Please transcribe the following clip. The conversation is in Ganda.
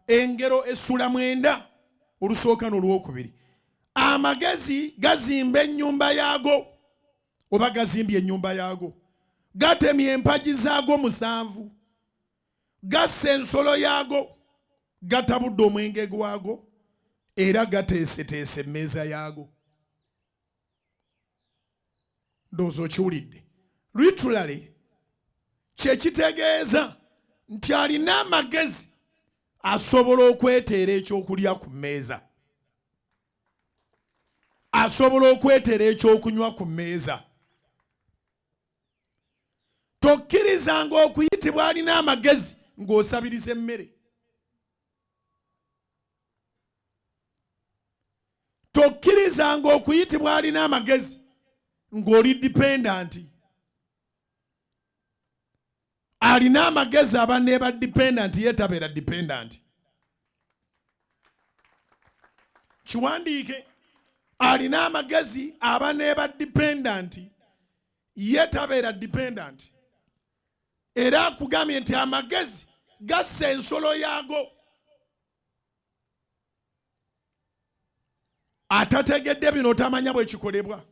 engero essula 9 olusooka n'olwokubiri. Amagezi gazimba ennyumba yaago oba gazimbye ennyumba yaago, gatemye empagi zaago 7, gassa ensolo yaago, gatabudde omwenge gwago, era gateeseteese emmeeza yaago. Ndowooza okiwulidde. Literally kye kitegeeza nti alina amagezi asobola okweteera ekyokulya ku mmeeza, asobola okweteera ekyokunywa ku mmeeza. Tokkirizanga okuyitibwa alina amagezi ng'osabiriza emmere. Tokkirizanga okuyitibwa alina amagezi ng'oli dependent. Alina amagezi aba neba dependent, ye tabeera dependent. Kiwandiike. Alina amagezi aba neba dependent, ye tabeera dependent. Era akugambye nti amagezi gassa ensolo yaago. Atategedde bino tamanya bwe kikolebwa.